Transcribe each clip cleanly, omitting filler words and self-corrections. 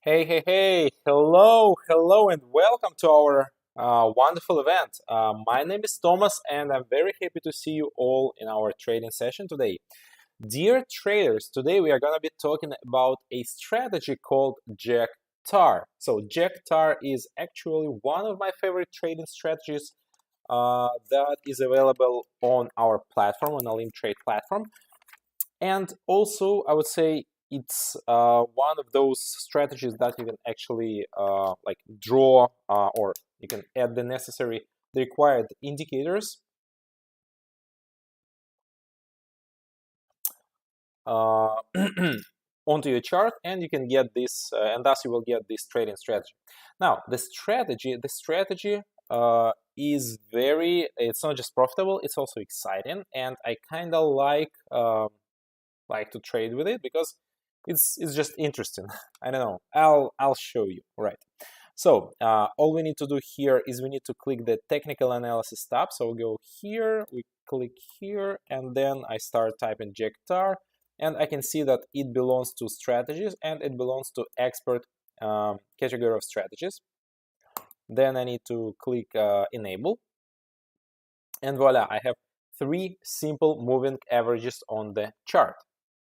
Hey, hello, and welcome to our wonderful event. My name is Thomas, and I'm very happy to see you all in our trading session today. Dear traders, today we are going to be talking about a strategy called Jack Tar. So, Jack Tar is actually one of my favorite trading strategies that is available on our platform, on OLYMP TRADE platform. And also, I would say it's one of those strategies that you can actually like draw or you can add the required indicators uh, onto your chart, and you can get this, and thus you will get this trading strategy. Now, the strategy is it's not just profitable, it's also exciting, and I kind of like to trade with it because it's just interesting. I don't know. I'll show you. Right. So all we need to do here is we need to click the technical analysis tab. So we'll go here, we click here, and then I start typing JTAR, and I can see that it belongs to strategies and it belongs to expert category of strategies. Then I need to click enable, and voila, I have three simple moving averages on the chart.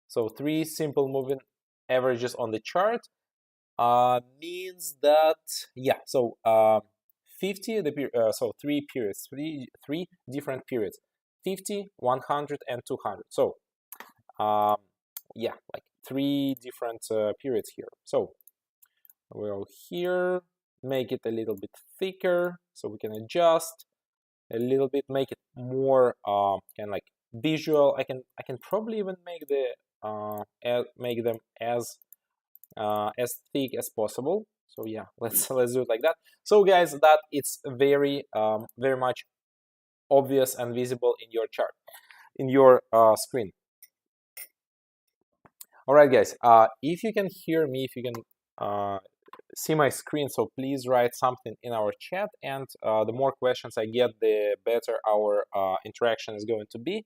So three simple moving averages on the chart means that, yeah, so 50, so three periods, three different periods, 50, 100, and 200. So yeah, like three different periods here. So we'll here make it a little bit thicker so we can adjust a little bit, make it more kind of like visual. I can probably even make them as thick as possible. So yeah, let's do it like that. So guys, that it's very much obvious and visible in your chart, in your screen. All right, guys. If you can hear me, if you can see my screen, so please write something in our chat, and the more questions I get, the better our interaction is going to be.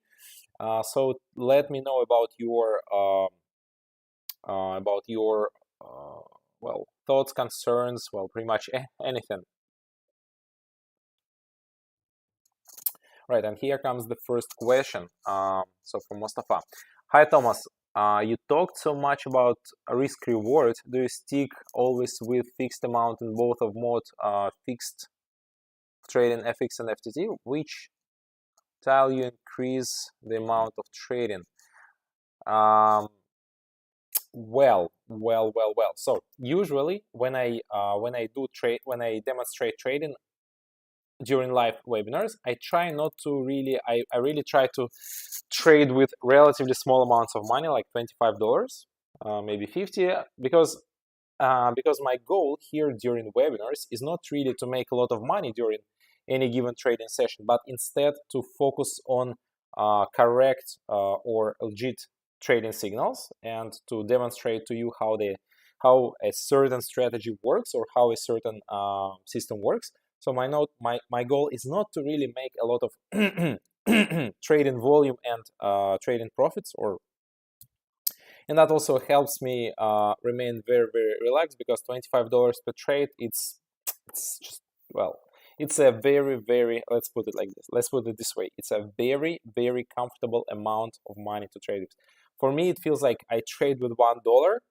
So let me know about your well, thoughts, concerns, well, pretty much anything. Right, and here comes the first question. So from Mustafa. Hi, Thomas. You talked so much about risk reward. Do you stick always with fixed amount in both of mode, fixed trading FX and FTT? Which tile you increase the amount of trading? Well. So usually when I demonstrate trading during live webinars, I try not to really. I really try to trade with relatively small amounts of money, like $25, maybe 50, because my goal here during webinars is not really to make a lot of money during any given trading session, but instead to focus on correct or legit trading signals and to demonstrate to you how a certain strategy works or how a certain system works. So my goal is not to really make a lot of trading volume and trading profits, and that also helps me remain very relaxed, because $25 per trade, it's just, well, it's a very, let's put it this way, it's a very comfortable amount of money to trade with. For me, it feels like I trade with $1,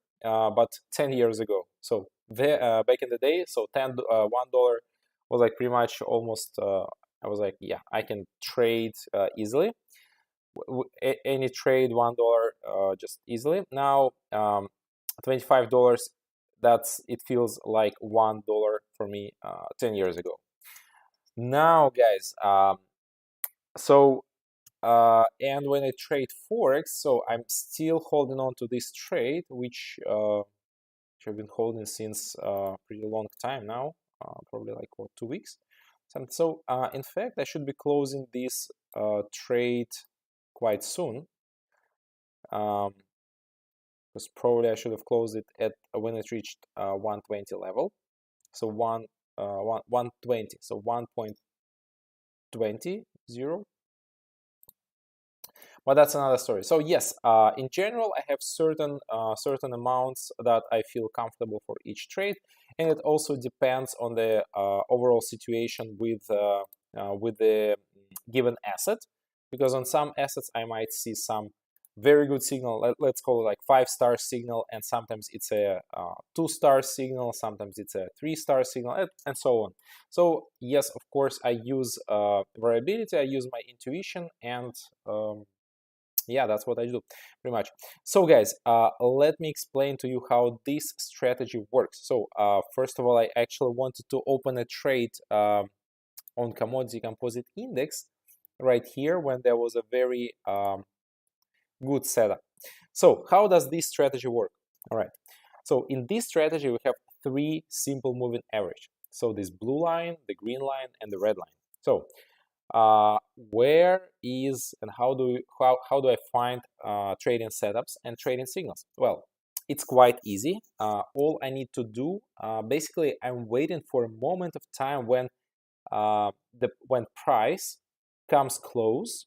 but 10 years ago. So back in the day, so $1 was like pretty much almost I was like, yeah, I can trade easily any trade $1 just easily. Now $25, it feels like $1 for me 10 years ago. Now guys, and when I trade forex, so I'm still holding on to this trade, which I've been holding since pretty long time now, probably like 2 weeks. And so in fact, I should be closing this trade quite soon, because probably I should have closed it at when it reached 120 level. So 120, so 1.20. but that's another story. So yes, in general, I have certain amounts that I feel comfortable for each trade, and it also depends on the overall situation with the given asset, because on some assets I might see some very good signal, let's call it like 5-star signal, and sometimes it's a 2-star signal, sometimes it's a 3-star signal, and so on. So yes, of course, I use variability, I use my intuition, and yeah, that's what I do pretty much. So guys, let me explain to you how this strategy works. So first of all, I actually wanted to open a trade on commodity composite index right here when there was a very good setup. So how does this strategy work? All right. So in this strategy, we have 3 simple moving average. So this blue line, the green line, and the red line. So where is and how do I find trading setups and trading signals? Well, it's quite easy. All I need to do, basically, I'm waiting for a moment of time when when price comes close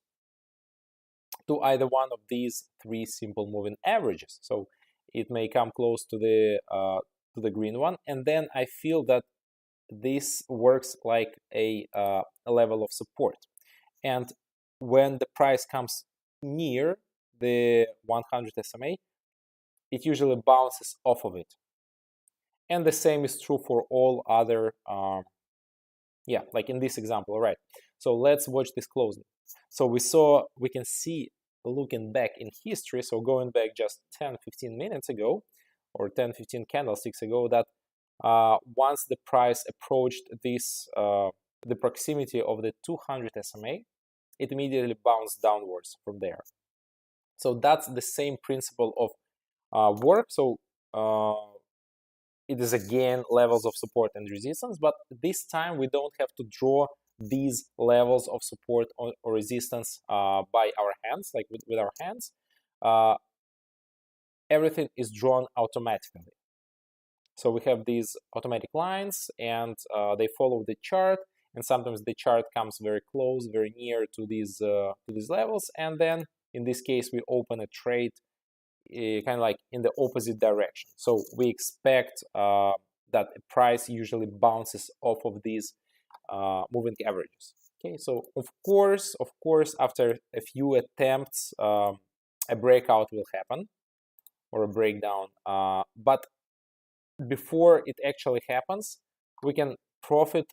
to either one of these 3 simple moving averages. So it may come close to the green one, and then I feel that this works like a level of support. And when the price comes near the 100 SMA, it usually bounces off of it. And the same is true for all other, yeah, like in this example, right? So let's watch this closely. So we can see, looking back in history, so going back just 10-15 minutes ago, or 10-15 candlesticks ago, that once the price approached this the proximity of the 200 SMA, it immediately bounced downwards from there. So that's the same principle of work. So it is again levels of support and resistance, but this time we don't have to draw these levels of support or resistance by our hands, like with our hands. Everything is drawn automatically. So we have these automatic lines, and they follow the chart, and sometimes the chart comes very close, very near to these levels, and then in this case we open a trade kind of like in the opposite direction. So we expect that a price usually bounces off of these moving averages. Okay, so of course, after a few attempts, a breakout will happen or a breakdown. But before it actually happens, we can profit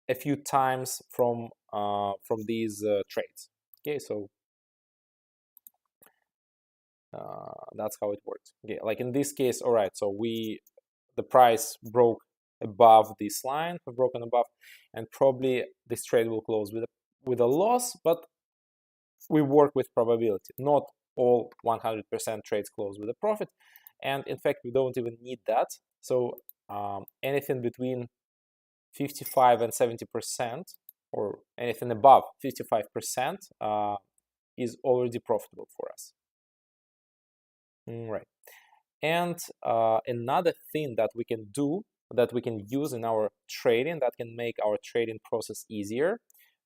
a few times from these trades. Okay, so that's how it works. Okay, like in this case, all right. So the price broke above this line, broken above, and probably this trade will close with a loss. But we work with probability. Not all 100% trades close with a profit, and in fact, we don't even need that. So anything between 55 and 70%, or anything above 55%, is already profitable for us. Right. And another thing that we can do, that we can use in our trading, that can make our trading process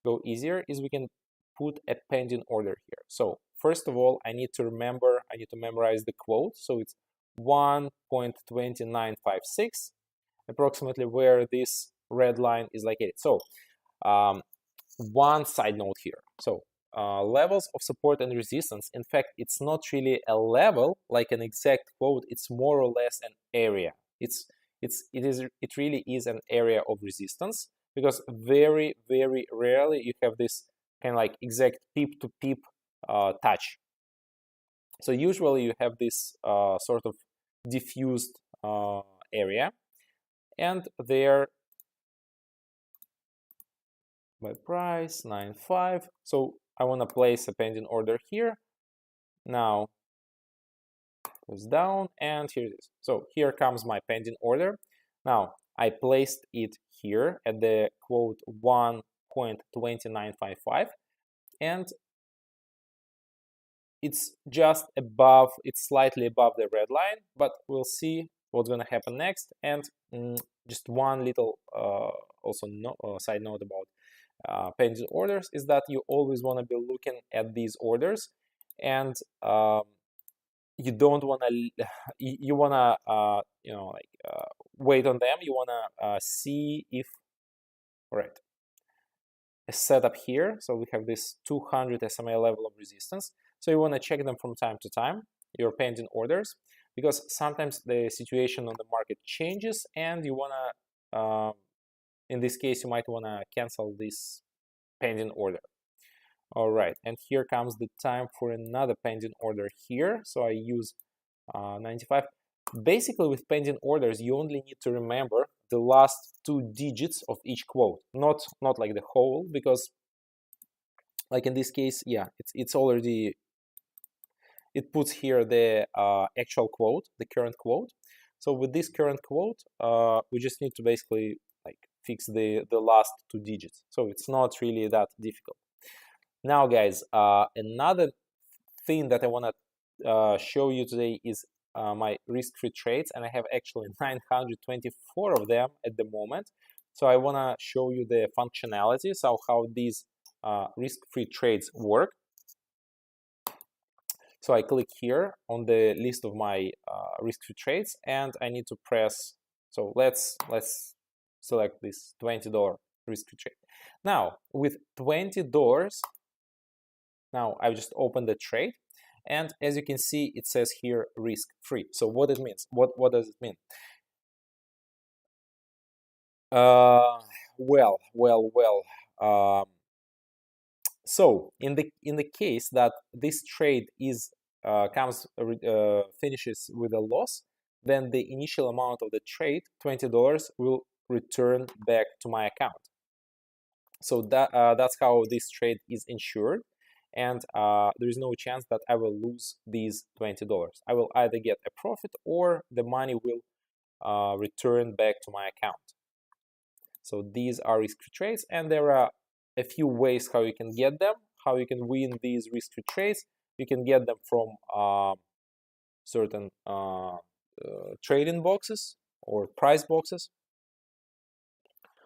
go easier, is we can put a pending order here. So first of all, I need to memorize the quote. So it's 1.2956, approximately where this red line is located. So one side note here. So levels of support and resistance, in fact, it's not really a level like an exact quote. It's more or less an area. It really is an area of resistance, because very, very rarely you have this kind of like exact peep to peep touch. So usually you have this sort of diffused area, and there by price 9.5. So I want to place a pending order here. Now goes down, and here it is. So here comes my pending order. Now I placed it here at the quote 1.2955, and it's slightly above the red line, but we'll see what's going to happen next. And just one little also side note about pending orders is that you always want to be looking at these orders, and you don't want to you want to wait on them. You want to see if, all right, a setup here. So we have this 200 SMA level of resistance. So you want to check them from time to time, your pending orders, because sometimes the situation on the market changes and you want to, in this case, you might want to cancel this pending order. All right, and here comes the time for another pending order here. So I use 95. Basically, with pending orders, you only need to remember the last 2 digits of each quote, not like the whole, because like in this case, yeah, it's already, it puts here the actual quote, the current quote. So with this current quote, we just need to basically like fix the last 2 digits. So it's not really that difficult. Now, guys, another thing that I want to show you today is my risk-free trades, and I have actually 924 of them at the moment. So I want to show you the functionality, so how these risk-free trades work. So I click here on the list of my risk-free trades, and I need to press. So let's select this $20 risk-free trade. Now with $20, now I've just opened the trade, and as you can see, it says here risk-free. So what it means? What does it mean? Well. So in the case that this trade is finishes with a loss, then the initial amount of the trade, $20, will return back to my account. So that's how this trade is insured, and there is no chance that I will lose these $20. I will either get a profit or the money will return back to my account. So these are risk-free trades, and there are a few ways how you can get them, how you can win these risk-free trades. You can get them from certain trading boxes or price boxes,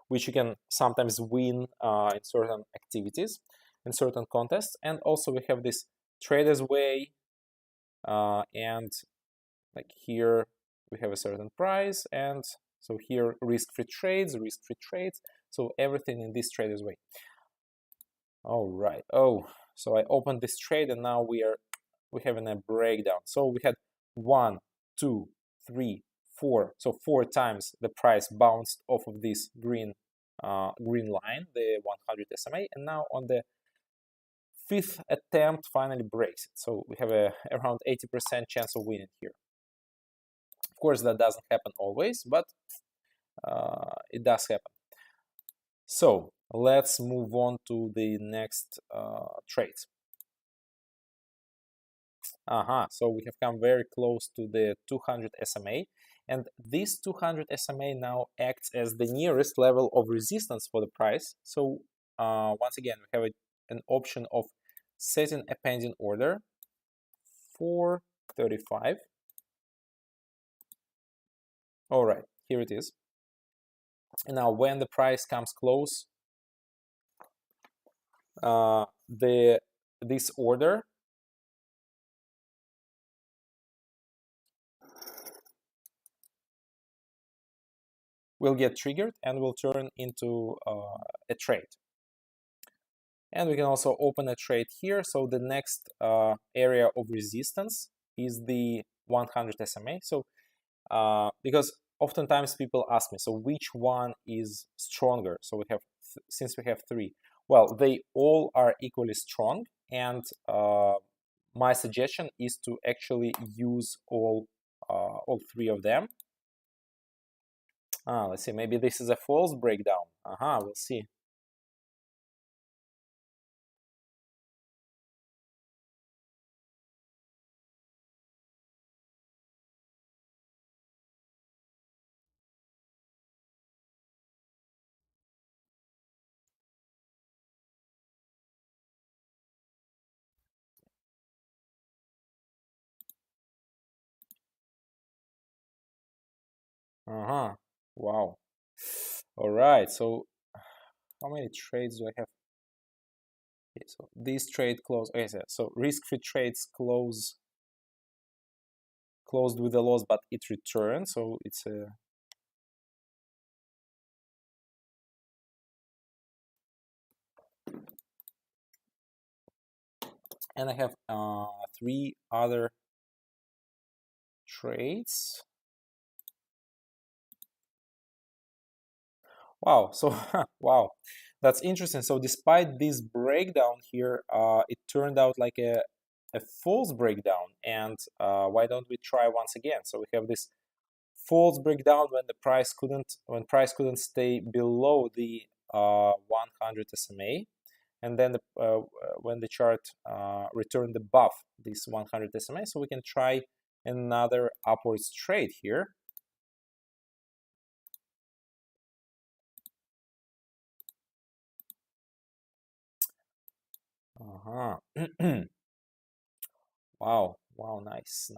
which you can sometimes win in certain activities, in certain contests. And also we have this Traders Way, and like here we have a certain price, and so here risk-free trades. So everything in this Traders Way. All right. Oh, so I opened this trade, and now we're having a breakdown. So we had 1, 2, 3, 4. So 4 times the price bounced off of this green line, the 100 SMA, and now on the 5th attempt finally breaks it. So we have a around 80% chance of winning here. Of course, that doesn't happen always, but it does happen. So let's move on to the next trades. So we have come very close to the 200 SMA, and this 200 SMA now acts as the nearest level of resistance for the price. So once again, we have an option of setting a pending order for 35. All right, here it is. And now when the price comes close, this order will get triggered and will turn into a trade. And we can also open a trade here. So the next area of resistance is the 100 SMA. So because oftentimes people ask me, so which one is stronger? So we have, since we have 3, well, they all are equally strong, and my suggestion is to actually use all 3 of them. Let's see, maybe this is a false breakdown. We'll see. Wow. All right, so how many trades do I have? Okay, so this trade closed. Okay, so risk-free trades closed with a loss, but it returned. So it's a and I have 3 other trades. Wow, so wow, that's interesting. So despite this breakdown here, it turned out like a false breakdown. And why don't we try once again? So we have this false breakdown when the price couldn't stay below the 100 SMA, and then when the chart returned above this 100 SMA. So we can try another upwards trade here. Wow, nice.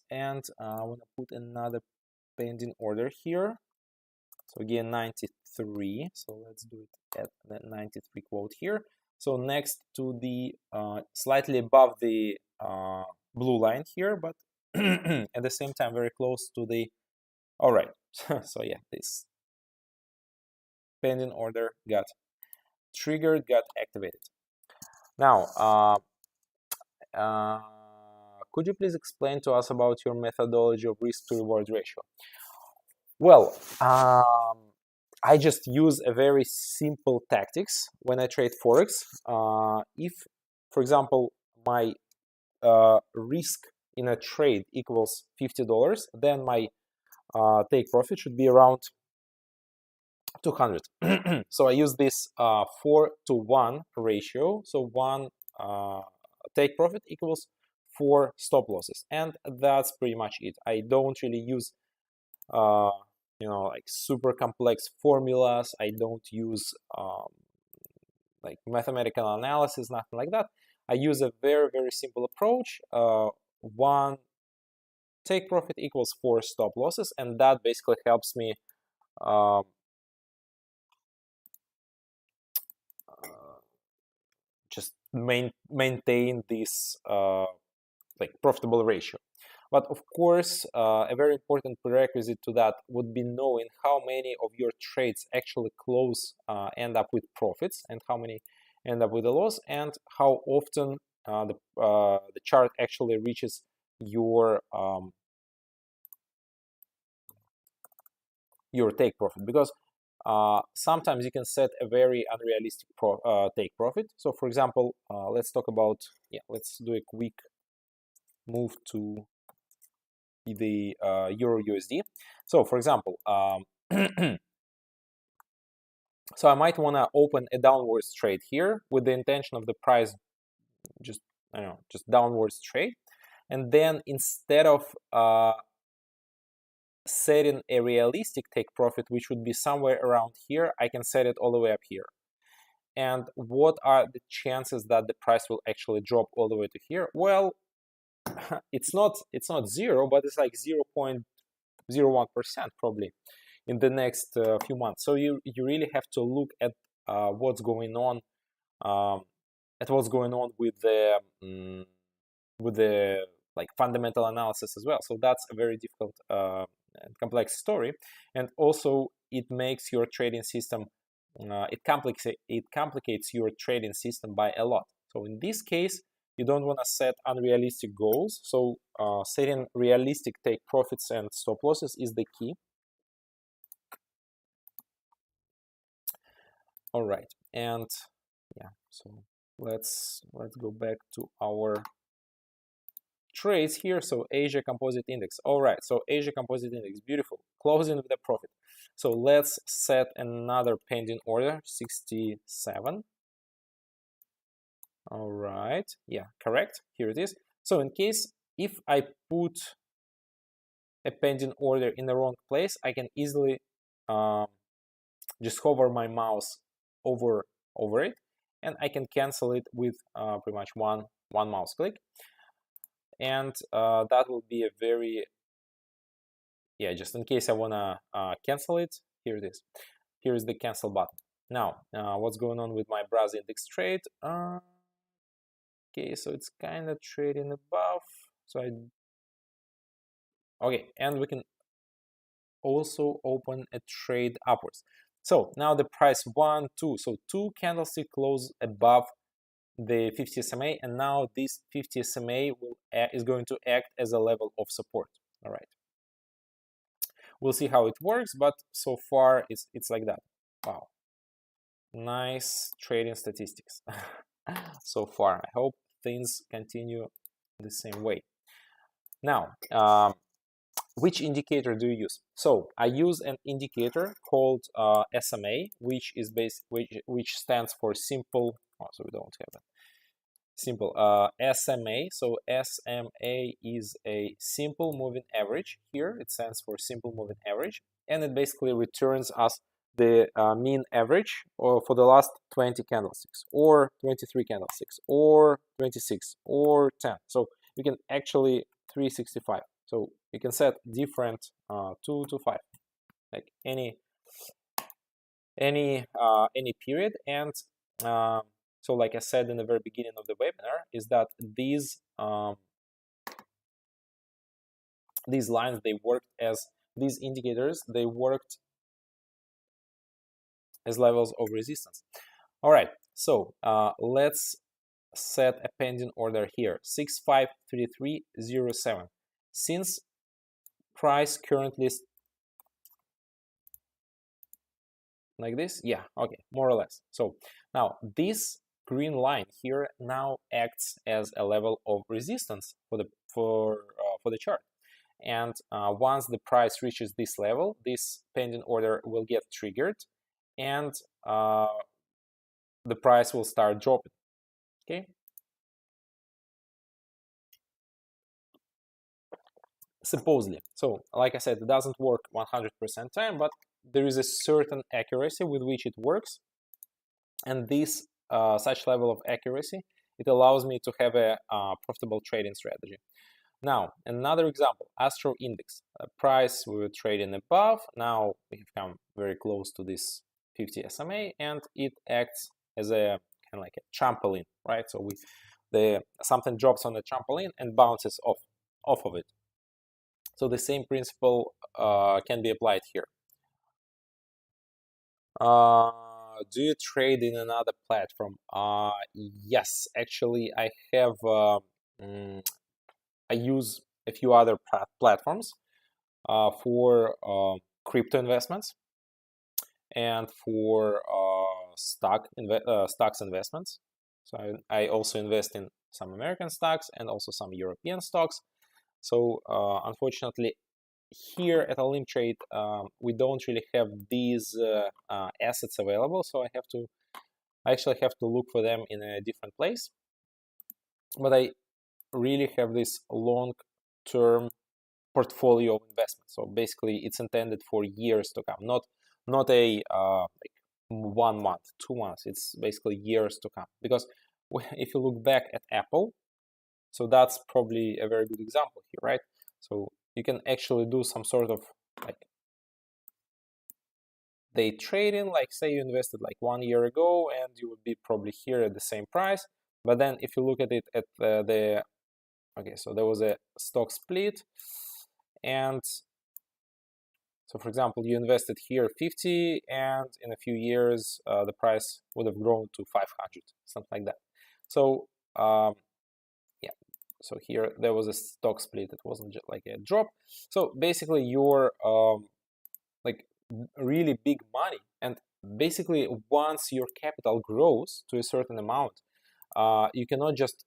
And I want to put another pending order here. So again, 93. So let's do it at that 93 quote here. So next to the slightly above the blue line here, but at the same time very close to the. All right. So yeah, this pending order got triggered, got activated. Now, could you please explain to us about your methodology of risk to reward ratio? Well, I just use a very simple tactics when I trade Forex. If, for example, my risk in a trade equals $50, then my take profit should be around 200. So I use this 4-to-1 ratio. So 1 take profit equals 4 stop losses, and that's pretty much it. I don't really use like super complex formulas. I don't use like mathematical analysis, nothing like that. I use a very simple approach. 1 take profit equals 4 stop losses, and that basically helps me just maintain this like profitable ratio. But of course, a very important prerequisite to that would be knowing how many of your trades actually end up with profits, and how many end up with a loss, and how often the chart actually reaches your take profit. Because sometimes you can set a very unrealistic take profit. So for example, let's talk about, let's do a quick move to the Euro USD. So for example, so I might want to open a downwards trade here with the intention of the price just downwards trade, and then instead of setting a realistic take profit, which would be somewhere around here, I can set it all the way up here. And what are the chances that the price will actually drop all the way to here? Well, it's not 0, but it's like 0.01% probably in the next few months. So you really have to look at what's going on with the like fundamental analysis as well. So that's a very difficult and complex story, and also it makes your trading system it complicates your trading system by a lot. So in this case, you don't want to set unrealistic goals. So setting realistic take profits and stop losses is the key. All right, and yeah, so let's go back to our trades here. So Asia Composite Index. All right, so Asia Composite Index, beautiful, closing with a profit. So let's set another pending order, 67. All right, yeah, correct, here it is. So in case if I put a pending order in the wrong place, I can easily just hover my mouse over it, and I can cancel it with pretty much one mouse click. And that will be a very, just in case I wanna cancel it, here it is. Here is the cancel button. Now, what's going on with my Brazil index trade? Okay, so it's kind of trading above. So okay, and we can also open a trade upwards. So now the price 1, 2, so 2 candlestick close above the 50 SMA, and now this 50 SMA is going to act as a level of support. All right, we'll see how it works, but so far it's like that. Wow, nice trading statistics so far. I hope things continue the same way. Now, which indicator do you use? So I use an indicator called SMA, which is which stands for simple. Oh, so we don't have it. Simple SMA. So SMA is a simple moving average. Here it stands for simple moving average, and it basically returns us the mean average for the last 20 candlesticks, or 23 candlesticks, or 26, or 10. So you can actually 365. So you can set different 2 to 5, like any period. And so like I said in the very beginning of the webinar, is that these lines, they worked as these indicators, they worked as levels of resistance. All right, so let's set a pending order here, 653307. Since price currently like this, yeah, okay, more or less. So now this green line here now acts as a level of resistance for the chart, and once the price reaches this level, this pending order will get triggered, and the price will start dropping. Okay, supposedly. So like I said, it doesn't work 100% time, but there is a certain accuracy with which it works, and this such level of accuracy, it allows me to have a profitable trading strategy. Now, another example, Astro Index. Price, we were trading above. Now we have come very close to this 50 SMA, and it acts as a kind of like a trampoline, right? So something drops on the trampoline and bounces off of it. So the same principle can be applied here. Do you trade in another platform? Yes, actually, I have. I use a few other platforms for crypto investments and for stocks investments. So I also invest in some American stocks and also some European stocks. So unfortunately, here at OLYMP TRADE, we don't really have these assets available. So I actually have to look for them in a different place. But I really have this long-term portfolio of investments. So basically, it's intended for years to come, not a like 1 month, 2 months. It's basically years to come. Because if you look back at Apple, so that's probably a very good example here, right? So you can actually do some sort of like day trading, like say you invested like 1 year ago, and you would be probably here at the same price. But then if you look at it at okay, so there was a stock split, and so for example, you invested here 50, and in a few years, the price would have grown to 500, something like that. So yeah, so here there was a stock split. It wasn't just like a drop. So basically, your like really big money, and basically once your capital grows to a certain amount, you cannot just,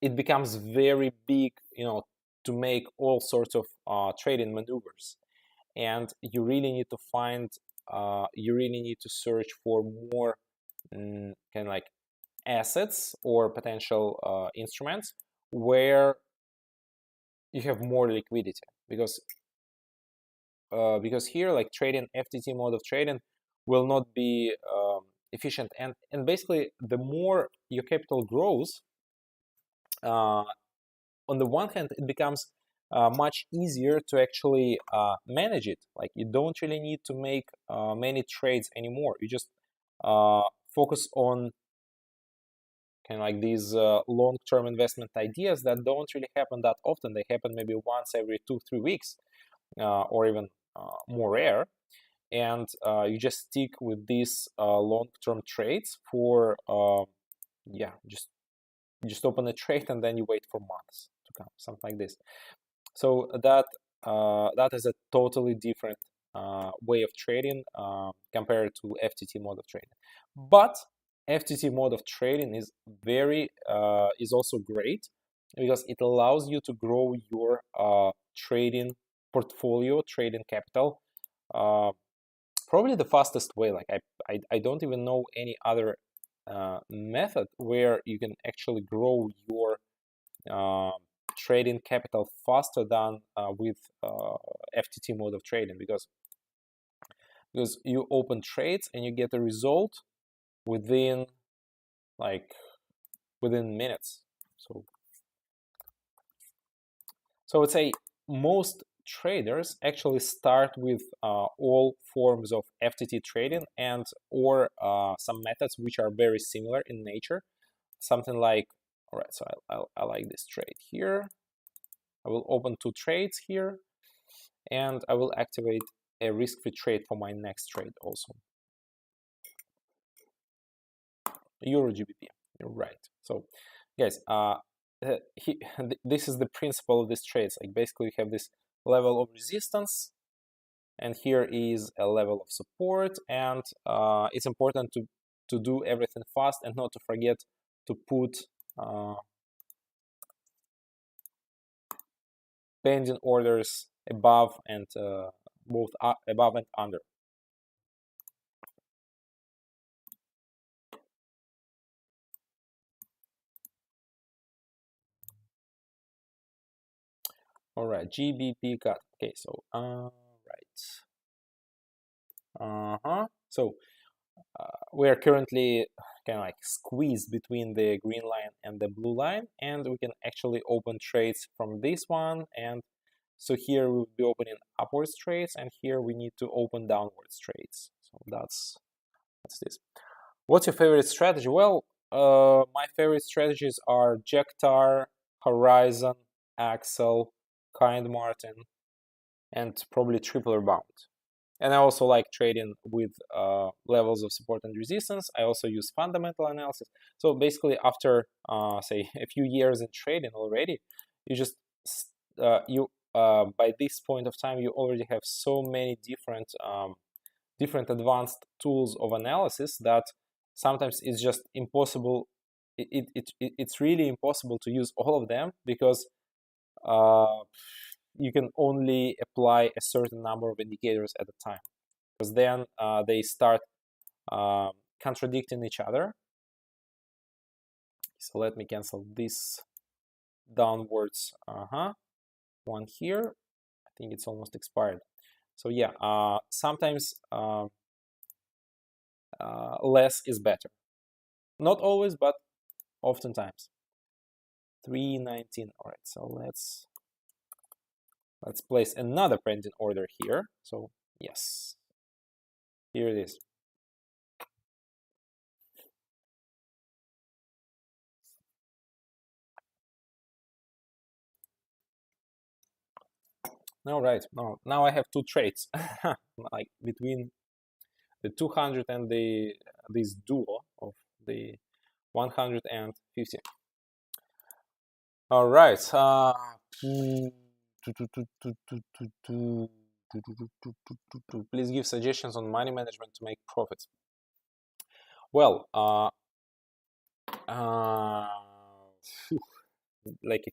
it becomes very big, to make all sorts of trading maneuvers, and you really need to find, you really need to search for more kind of like assets or potential instruments where you have more liquidity, because here, like trading FTT mode of trading will not be efficient, and basically the more your capital grows, on the one hand, it becomes much easier to actually manage it. Like you don't really need to make many trades anymore. You just focus on kind of like these long-term investment ideas that don't really happen that often. They happen maybe once every 2-3 weeks, or even more rare. And you just stick with these long-term trades for yeah, just open a trade and then you wait for months to come, something like this. So that is a totally different way of trading compared to FTT mode of trading. But FTT mode of trading is is also great because it allows you to grow your trading portfolio, trading capital, probably the fastest way. Like I don't even know any other method where you can actually grow your trading capital faster than with FTT mode of trading, because you open trades and you get a result within minutes. So I would say most traders actually start with all forms of FTT trading and or some methods which are very similar in nature. Something like, all right, so I like this trade here. I will open 2 trades here, and I will activate a risk-free trade for my next trade also. Euro GBP, you're right. So guys, this is the principle of these trades. Like basically you have this level of resistance, and here is a level of support, and it's important to do everything fast and not to forget to put pending orders above and both above and under. All right, GBP cut. Okay, so right. So we are currently kind of like squeezed between the green line and the blue line, and we can actually open trades from this one. And so here we'll be opening upwards trades, and here we need to open downwards trades. So that's this. What's your favorite strategy? Well, my favorite strategies are Jektar, Horizon, Axel, Kind Martin, and probably Triple Rebound. And I also like trading with levels of support and resistance. I also use fundamental analysis. So basically, after say a few years in trading already, you just by this point of time you already have so many different advanced tools of analysis that sometimes it's just impossible. It's really impossible to use all of them, because you can only apply a certain number of indicators at a time, because then they start contradicting each other. So let me cancel this downwards one here. I think it's almost expired. So yeah, sometimes less is better. Not always, but oftentimes. 319. All right, so let's place another pending order here. So yes, here it is. All right, now I have 2 trades, like between the 200 and this duo of the 150. All right. Please give suggestions on money management to make profits. Well, like a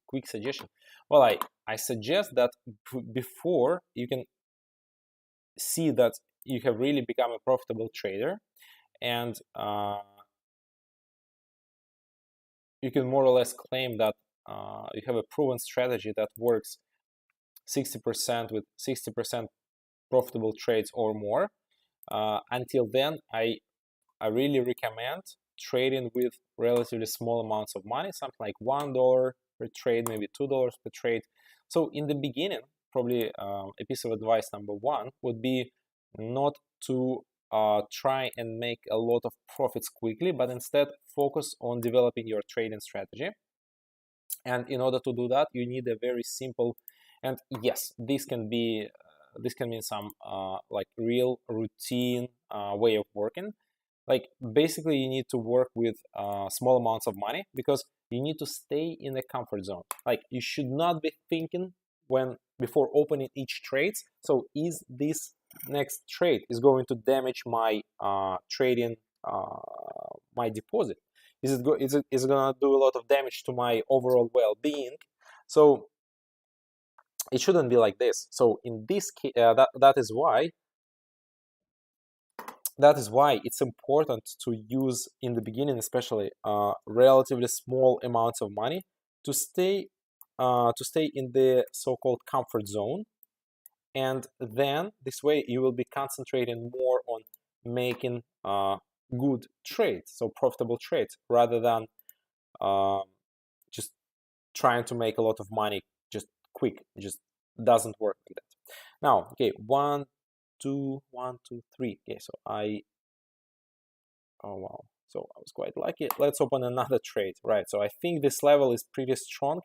quick suggestion. Well, I suggest that before you can see that you have really become a profitable trader, and you can more or less claim that you have a proven strategy that works 60% with 60% profitable trades or more. Until then, I really recommend trading with relatively small amounts of money, something like $1 per trade, maybe $2 per trade. So in the beginning, probably a piece of advice number 1 would be not to try and make a lot of profits quickly, but instead focus on developing your trading strategy. And in order to do that, you need a very simple, and yes, this can be some like real routine way of working. Like basically you need to work with small amounts of money, because you need to stay in the comfort zone. Like you should not be thinking before opening each trade, so is this next trade is going to damage my trading my deposit? Is it gonna do a lot of damage to my overall well-being? So it shouldn't be like this. So in this case, that is why it's important to use in the beginning, especially relatively small amounts of money to stay in the so-called comfort zone, and then this way you will be concentrating more on making good trades, so profitable trades, rather than just trying to make a lot of money just quick. It just doesn't work like that. Now, okay, 1, 2, 1, 2, 3. Okay, so oh wow, so I was quite lucky. Let's open another trade, right? So I think this level is pretty strong,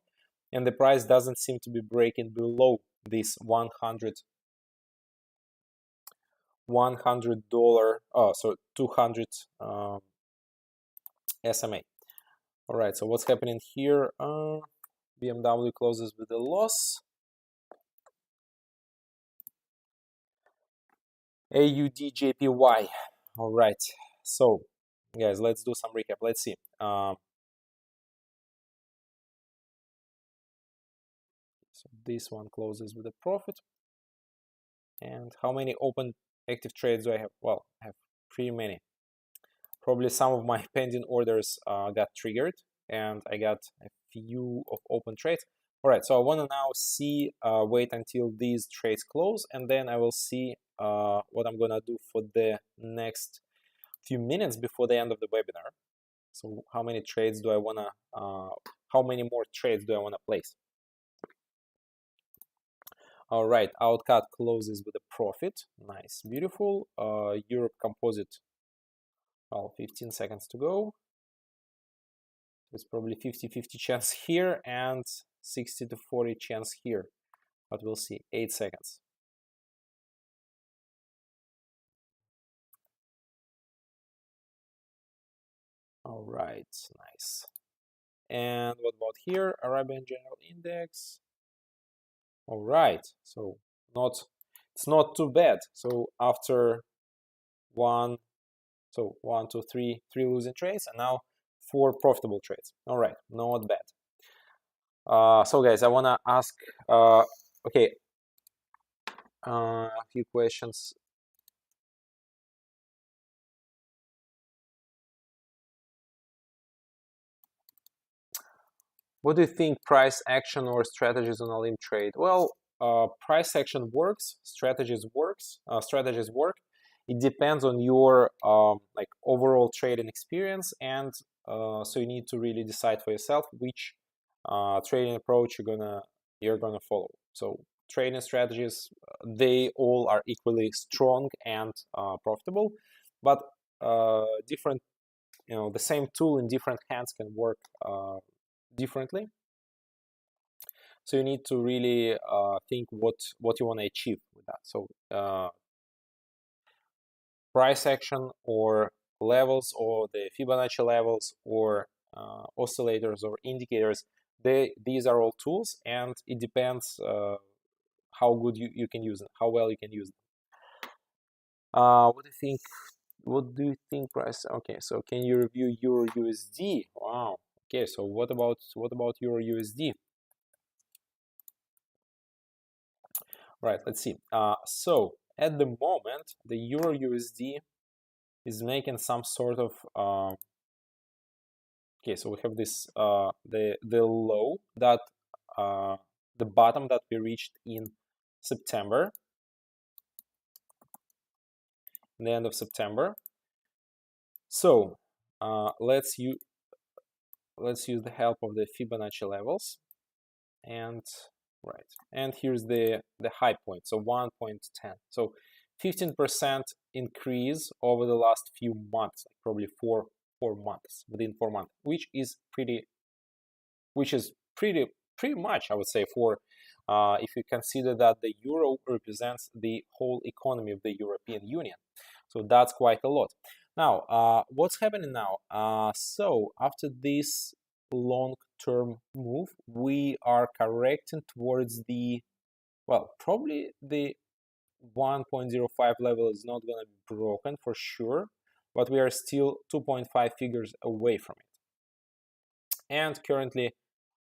and the price doesn't seem to be breaking below this $100, so 200 SMA. All right, so what's happening here? BMW closes with a loss. AUDJPY. All right, so guys, let's do some recap. Let's see. So this one closes with a profit. And how many open active trades do I have? Well, I have pretty many. Probably some of my pending orders got triggered, and I got a few of open trades. All right, so I want to now see, wait until these trades close, and then I will see what I'm gonna do for the next few minutes before the end of the webinar. So how many trades do I wanna, how many more trades do I wanna place? All right, Outcut closes with a profit. Nice, beautiful. Europe Composite, well, 15 seconds to go. It's probably 50-50 chance here and 60-40 chance here, but we'll see. 8 seconds. All right, nice. And what about here? Arabian General Index. All right, so it's not too bad. So after one, 2, 3 losing trades, and now 4 profitable trades. All right, not bad. So guys, I wanna ask, okay, a few questions. What do you think, price action or strategies on OLYMP trade? Well, price action works, strategies work. It depends on your like overall trading experience, and so you need to really decide for yourself which trading approach you're gonna follow. So trading strategies, they all are equally strong and profitable, but different, the same tool in different hands can work differently. So you need to really think what you want to achieve with that. So price action or levels, or the Fibonacci levels, or oscillators or indicators, these are all tools, and it depends how good you can use them, how well you can use them. What do you think price? Okay, so can you review Euro USD? Wow. Okay, so what about Euro USD? Right, let's see. So at the moment, the Euro USD is making some sort of okay. So we have this the low that the bottom that we reached in September, the end of September. So let's use the help of the Fibonacci levels, and right, and here's the high point, so 1.10. So 15% increase over the last few months, probably four months, within 4 months, which is pretty much, I would say, for if you consider that the euro represents the whole economy of the European Union. So that's quite a lot. Now, what's happening now? So after this long-term move, we are correcting towards the, well, probably the 1.05 level is not going to be broken for sure, but we are still 2.5 figures away from it. And currently,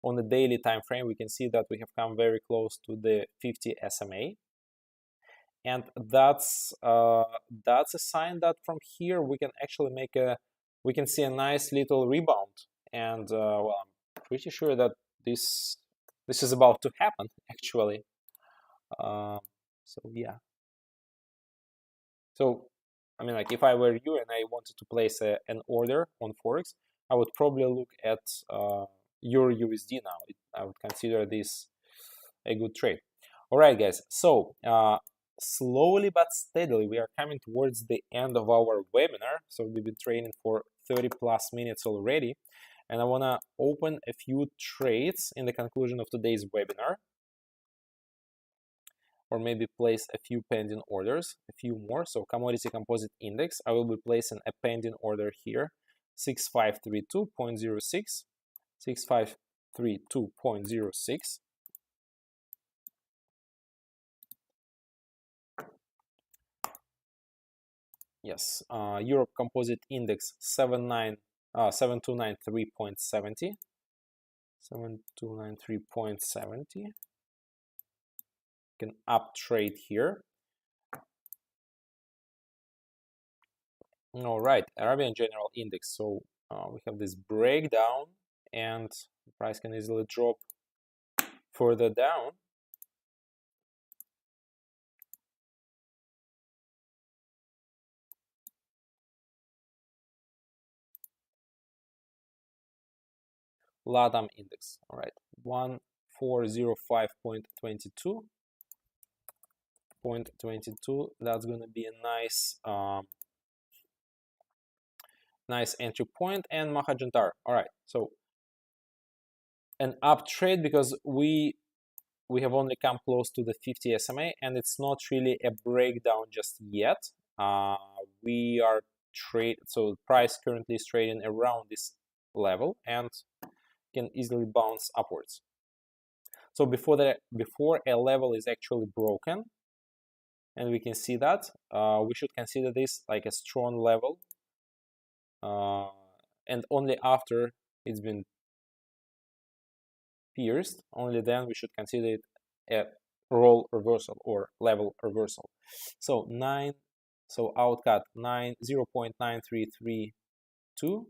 on the daily time frame, we can see that we have come very close to the 50 SMA, and that's a sign that from here we can actually we can see a nice little rebound. And well, I'm pretty sure that this is about to happen actually. So yeah. So I mean, like, if I were you and I wanted to place an order on Forex, I would probably look at Euro USD now. I would consider this a good trade. All right, guys. So slowly but steadily, we are coming towards the end of our webinar. So we've been training for 30 plus minutes already, and I want to open a few trades in the conclusion of today's webinar, or maybe place a few pending orders, a few more. So commodity composite index, I will be placing a pending order here, 6532.06, 6532.06. Yes, Europe Composite Index 7293.70, 7293.70. Can up trade here. All right, Arabian General Index. So we have this breakdown, and the price can easily drop further down. LATAM Index. All right, 1405.22. 0.22. That's going to be a nice nice entry point. And Mahajantar. All right, so an up trade because we have only come close to the 50 SMA, and it's not really a breakdown just yet. We are so the price currently is trading around this level and can easily bounce upwards. So before a level is actually broken, and we can see that, we should consider this like a strong level, and only after it's been pierced, only then we should consider it a roll reversal or level reversal. So outcut 0.9332,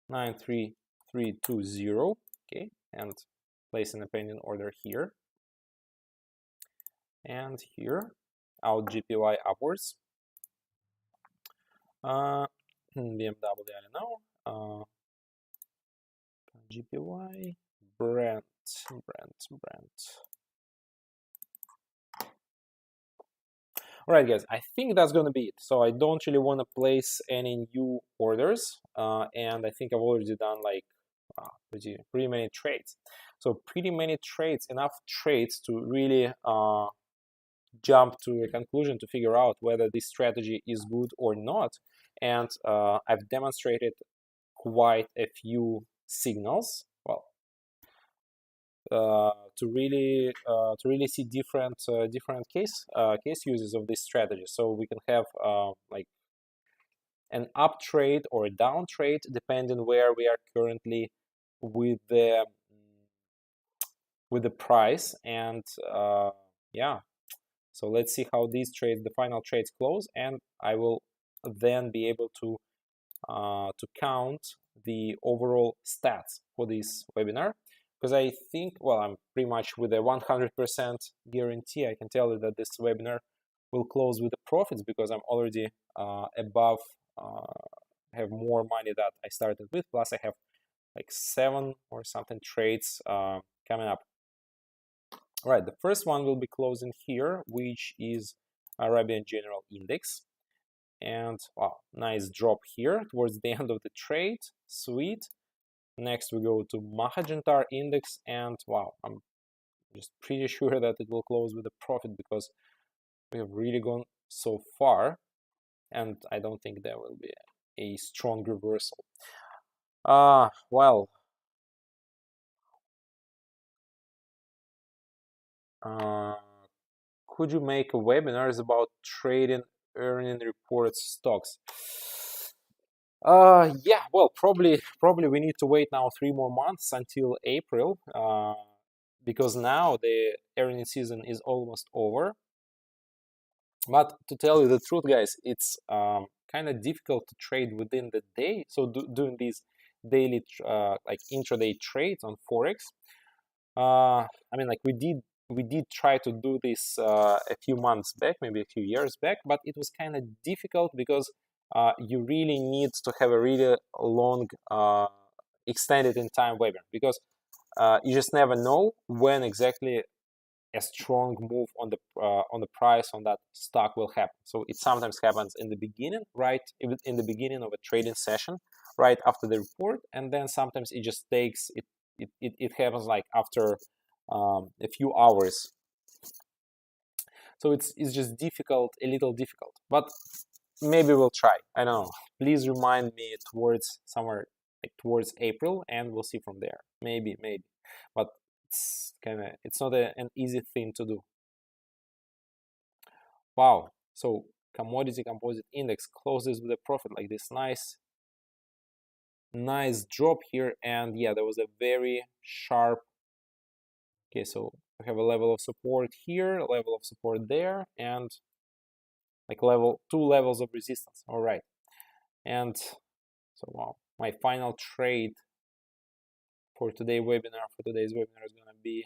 93320, okay, and placing a pending order here and here, out GPY upwards. BMW, I don't know. GPY, Brent. All right, guys, I think that's going to be it. So I don't really want to place any new orders, and I think I've already done like pretty many trades. So pretty many trades, enough trades to really jump to a conclusion to figure out whether this strategy is good or not. And I've demonstrated quite a few signals, well, to really see different case uses of this strategy. So we can have like an up trade or a down trade depending where we are currently with the price. And yeah, so let's see how these trades, the final trades, close, and I will then be able to count the overall stats for this webinar, because I think, well, I'm pretty much with a 100% guarantee I can tell you that this webinar will close with the profits, because I'm already above, have more money that I started with, plus I have like 7 or something trades coming up. All right, the first one will be closing here, which is Arabian General Index. And wow, nice drop here towards the end of the trade. Sweet. Next we go to Mahajantar Index, and wow, I'm just pretty sure that it will close with a profit because we have really gone so far, and I don't think there will be a strong reversal. Well, could you make webinars about trading earning reports stocks? Yeah, well, probably we need to wait now 3 more months until April, because now the earning season is almost over. But to tell you the truth, guys, it's kind of difficult to trade within the day. So doing these daily like intraday trades on Forex. I mean, like we did try to do this a few months back, maybe a few years back, but it was kind of difficult because you really need to have a really long, extended in time webinar, because you just never know when exactly a strong move on the price on that stock will happen. So it sometimes happens in the beginning, right in the beginning of a trading session, right after the report, and then sometimes it just takes it happens like after a few hours. So it's just difficult, a little difficult, but maybe we'll try. I don't know. Please remind me towards somewhere like towards April, and we'll see from there. Maybe, but it's not an easy thing to do. Wow. So commodity composite index closes with a profit like this. Nice drop here, and yeah, there was a very sharp. Okay, so we have a level of support here, a level of support there, and like two levels of resistance. All right, and so wow, my final trade for today's webinar is gonna be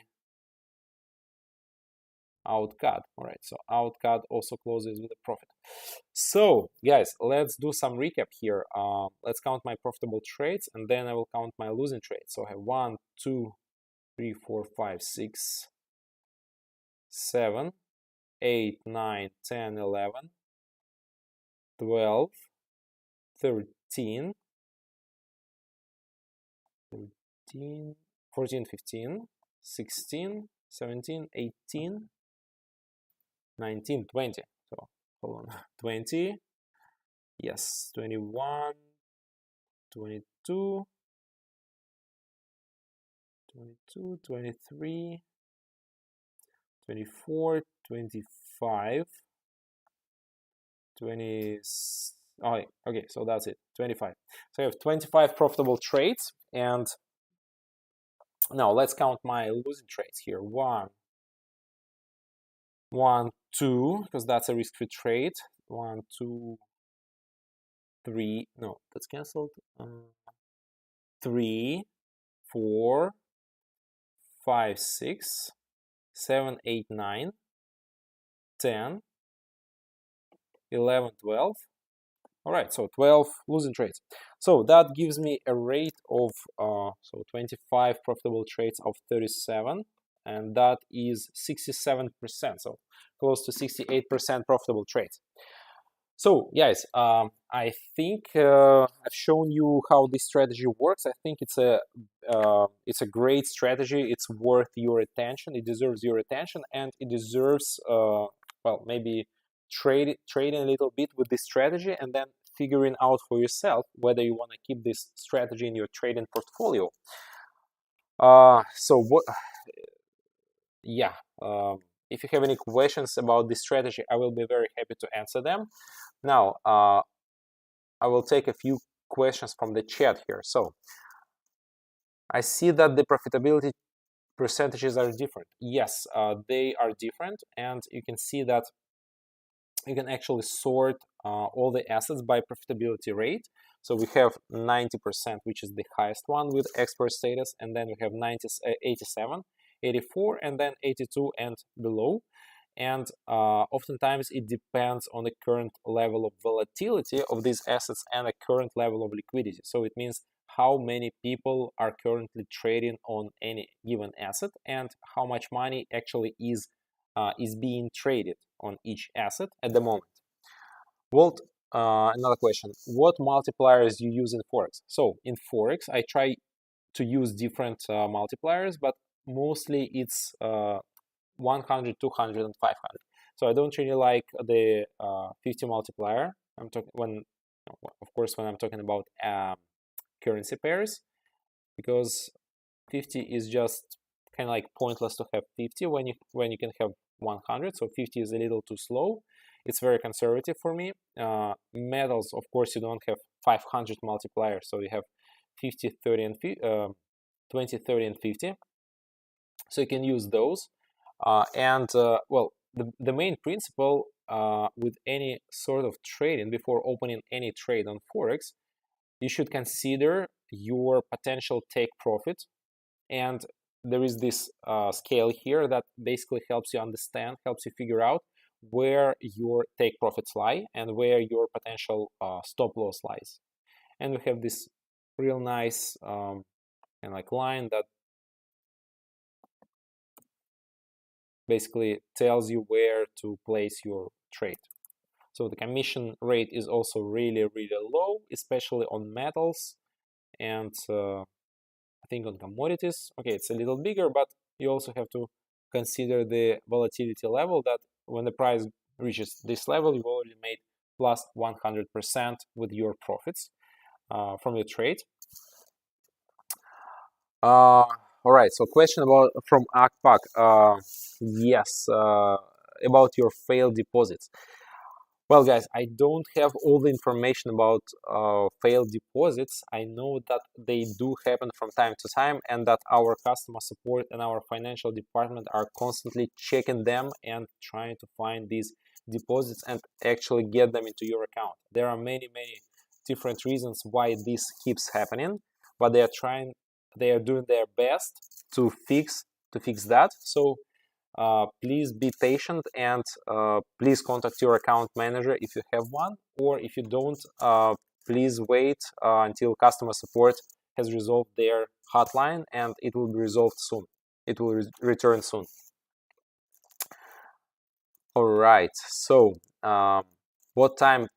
outcut. All right, so outcut also closes with a profit. So guys, let's do some recap here. Let's count my profitable trades, and then I will count my losing trades. So I have 1, 2, 3, 4, 5, 6, 7, 8, 9, 10, 11, 12, 13, 14, 15, 16, 17, 18, 19, 20. So hold on, 20, yes, 21, 22, 23, 24, 25, 20. Oh, okay, so that's it, 25. So I have 25 profitable trades, and now let's count my losing trades here. 1, 2, because that's a risk-free trade. 1, 2, 3. No, that's canceled. 3, 4, 5, 6, 7, 8, 9, 10, 11, 12. All right, so 12 losing trades. So that gives me a rate of so 25 profitable trades of 37, and that is 67%, so close to 68% profitable trades. So guys, I think I've shown you how this strategy works. I think it's a great strategy. It's worth your attention. It deserves your attention, and it deserves well, maybe trading a little bit with this strategy, and then figuring out for yourself whether you want to keep this strategy in your trading portfolio. So what? Yeah. If you have any questions about this strategy, I will be very happy to answer them. Now, I will take a few questions from the chat here. So I see that the profitability percentages are different. Yes, they are different, and you can see that you can actually sort all the assets by profitability rate. So we have 90%, which is the highest one with expert status, and then we have 87, 84, and then 82 and below. And oftentimes it depends on the current level of volatility of these assets and the current level of liquidity. So it means how many people are currently trading on any given asset and how much money actually is being traded on each asset at the moment. Walt, another question: what multipliers you use in Forex? So in Forex, I try to use different multipliers, but mostly it's 100, 200, and 500. So I don't really like the 50 multiplier. I'm talking of course, when I'm talking about currency pairs, because 50 is just kind of like pointless to have 50 when you can have 100. So 50 is a little too slow. It's very conservative for me. Metals, of course, you don't have 500 multipliers, so you have 50, 30, and 20, 30, and 50. So you can use those. Well, the main principle with any sort of trading, before opening any trade on Forex, you should consider your potential take profit. And there is this scale here that basically helps you understand, helps you figure out where your take profits lie and where your potential stop loss lies. And we have this real nice and like line that basically tells you where to place your trade. So the commission rate is also really, really low, especially on metals and I think on commodities. Okay, it's a little bigger, but you also have to consider the volatility level, that when the price reaches this level, you've already made plus 100% with your profits from your trade. All right, so question from Akpak. Yes, about your failed deposits. Well, guys, I don't have all the information about failed deposits. I know that they do happen from time to time, and that our customer support and our financial department are constantly checking them and trying to find these deposits and actually get them into your account. There are many, many different reasons why this keeps happening, but they are doing their best to fix that. So please be patient, and please contact your account manager if you have one, or if you don't, please wait until customer support has resolved their hotline, and it will be resolved soon. It will return soon. All right. So what time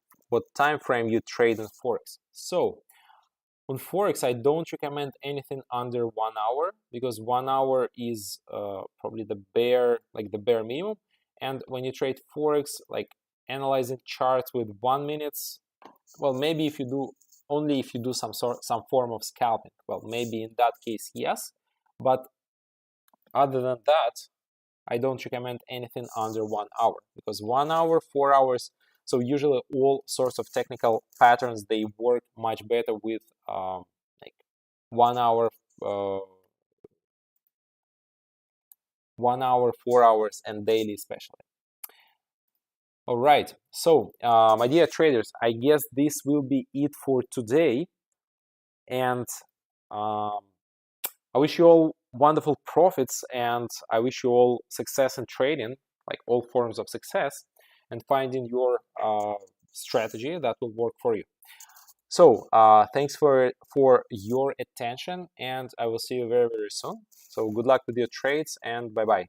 frame you trade in Forex? So on Forex, I don't recommend anything under 1 hour, because 1 hour is probably the bare minimum. And when you trade Forex, like analyzing charts with 1 minute, well, maybe if you do some form of scalping, well, maybe in that case, yes. But other than that, I don't recommend anything under 1 hour, because 1 hour, 4 hours. So usually all sorts of technical patterns, they work much better with like 1 hour, 1 hour, 4 hours, and daily especially. All right. So my dear traders, I guess this will be it for today. And I wish you all wonderful profits, and I wish you all success in trading, like all forms of success, and finding your strategy that will work for you. So thanks for your attention, and I will see you very, very soon. So good luck with your trades, and bye-bye.